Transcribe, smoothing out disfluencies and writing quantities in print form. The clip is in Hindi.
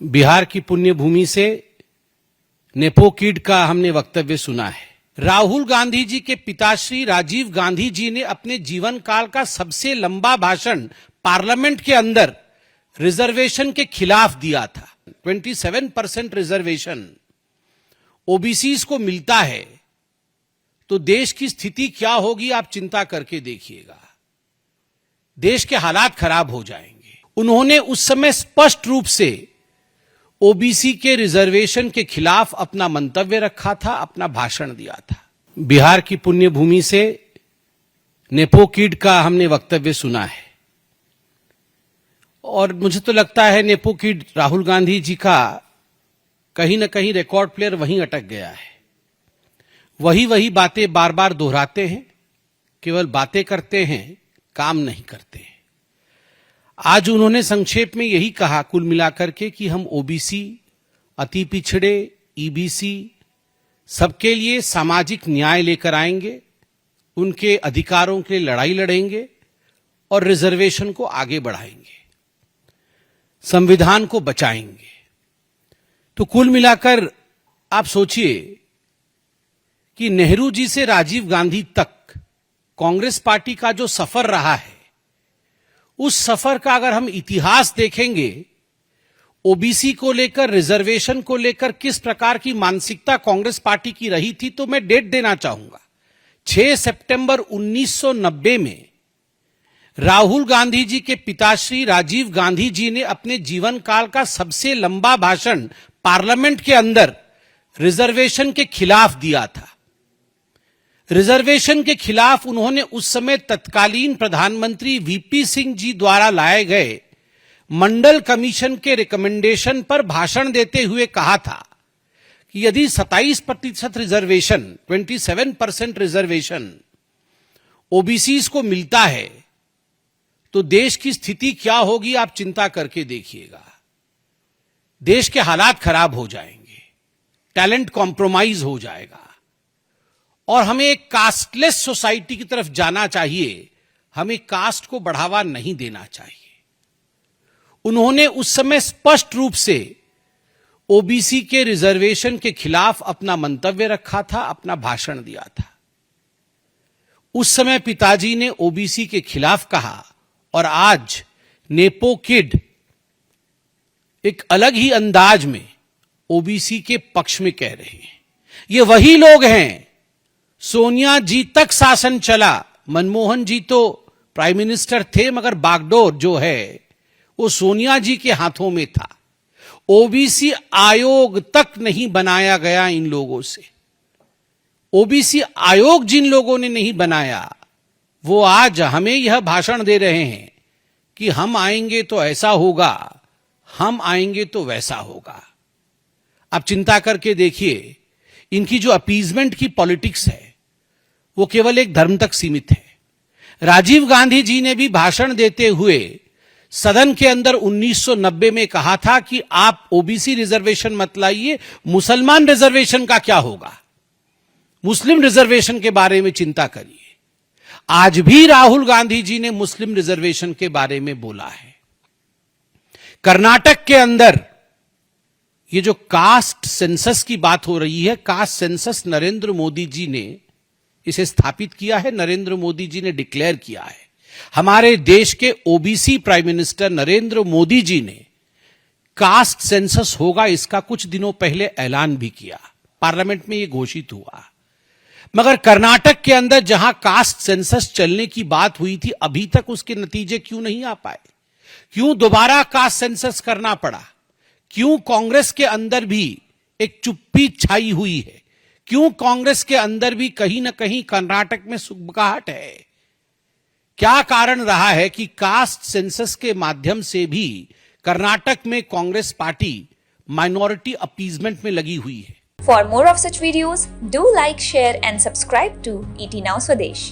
बिहार की पुण्य भूमि से नेपो किड का हमने वक्तव्य सुना है। राहुल गांधी जी के पिताश्री राजीव गांधी जी ने अपने जीवन काल का सबसे लंबा भाषण पार्लियामेंट के अंदर रिजर्वेशन के खिलाफ दिया था। 27% रिजर्वेशन ओबीसीज को मिलता है तो देश की स्थिति क्या होगी, आप चिंता करके देखिएगा। देश के हालात खराब हो जाएंगे। उन्होंने उस समय स्पष्ट रूप से ओबीसी के रिजर्वेशन के खिलाफ अपना मंतव्य रखा था, अपना भाषण दिया था। बिहार की पुण्य भूमि से नेपो किड का हमने वक्तव्य सुना है और मुझे तो लगता है नेपो किड राहुल गांधी जी का कहीं ना कहीं रिकॉर्ड प्लेयर वहीं अटक गया है। वही बातें बार बार दोहराते हैं, केवल बातें करते हैं, काम नहीं करते हैं। आज उन्होंने संक्षेप में यही कहा कुल मिलाकर के कि हम ओबीसी, अति पिछड़े, ईबीसी सबके लिए सामाजिक न्याय लेकर आएंगे, उनके अधिकारों के लिए लड़ाई लड़ेंगे और रिजर्वेशन को आगे बढ़ाएंगे, संविधान को बचाएंगे। तो कुल मिलाकर आप सोचिए कि नेहरू जी से राजीव गांधी तक कांग्रेस पार्टी का जो सफर रहा है, उस सफर का अगर हम इतिहास देखेंगे, ओबीसी को लेकर, रिजर्वेशन को लेकर किस प्रकार की मानसिकता कांग्रेस पार्टी की रही थी, तो मैं डेट देना चाहूंगा। 6 सितंबर 1990 में राहुल गांधी जी के पिताश्री राजीव गांधी जी ने अपने जीवन काल का सबसे लंबा भाषण पार्लियामेंट के अंदर रिजर्वेशन के खिलाफ दिया था। रिजर्वेशन के खिलाफ उन्होंने उस समय तत्कालीन प्रधानमंत्री वीपी सिंह जी द्वारा लाए गए मंडल कमीशन के रिकमेंडेशन पर भाषण देते हुए कहा था कि यदि 27% रिजर्वेशन, 27% रिजर्वेशन ओबीसीज को मिलता है तो देश की स्थिति क्या होगी, आप चिंता करके देखिएगा। देश के हालात खराब हो जाएंगे, टैलेंट कॉम्प्रोमाइज हो जाएगा और हमें एक कास्टलेस सोसाइटी की तरफ जाना चाहिए। हमें कास्ट को बढ़ावा नहीं देना चाहिए। उन्होंने उस समय स्पष्ट रूप से ओबीसी के रिजर्वेशन के खिलाफ अपना मंतव्य रखा था, अपना भाषण दिया था। उस समय पिताजी ने ओबीसी के खिलाफ कहा और आज नेपो किड एक अलग ही अंदाज में ओबीसी के पक्ष में कह रहे हैं। ये वही लोग हैं, सोनिया जी तक शासन चला, मनमोहन जी तो प्राइम मिनिस्टर थे, मगर बागडोर जो है वो सोनिया जी के हाथों में था। ओबीसी आयोग तक नहीं बनाया गया इन लोगों से। ओबीसी आयोग जिन लोगों ने नहीं बनाया, वो आज हमें यह भाषण दे रहे हैं कि हम आएंगे तो ऐसा होगा, हम आएंगे तो वैसा होगा। आप चिंता करके देखिए, इनकी जो अपीजमेंट की पॉलिटिक्स है वो केवल एक धर्म तक सीमित है। राजीव गांधी जी ने भी भाषण देते हुए सदन के अंदर 1990 में कहा था कि आप ओबीसी रिजर्वेशन मत लाइए, मुसलमान रिजर्वेशन का क्या होगा, मुस्लिम रिजर्वेशन के बारे में चिंता करिए। आज भी राहुल गांधी जी ने मुस्लिम रिजर्वेशन के बारे में बोला है। कर्नाटक के अंदर ये जो कास्ट सेंसस की बात हो रही है, कास्ट सेंसस नरेंद्र मोदी जी ने इसे स्थापित किया है, नरेंद्र मोदी जी ने डिक्लेयर किया है। हमारे देश के OBC prime minister Narendra Modi ji ने कास्ट सेंसस होगा इसका कुछ दिनों पहले ऐलान भी किया, पार्लियामेंट में यह घोषित हुआ। मगर कर्नाटक के अंदर जहां कास्ट सेंसस चलने की बात हुई थी, अभी तक उसके नतीजे क्यों नहीं आ पाए? क्यों दोबारा कास्ट सेंसस करना पड़ा? क्यों कांग्रेस के अंदर भी एक चुप्पी छाई हुई है? क्यों कांग्रेस के अंदर भी कहीं ना कहीं कर्नाटक में सुगबुगाहट है? क्या कारण रहा है कि कास्ट सेंसस के माध्यम से भी कर्नाटक में कांग्रेस पार्टी माइनॉरिटी अपीजमेंट में लगी हुई है? For more of such videos, do like, share and subscribe to ET Now Swadesh.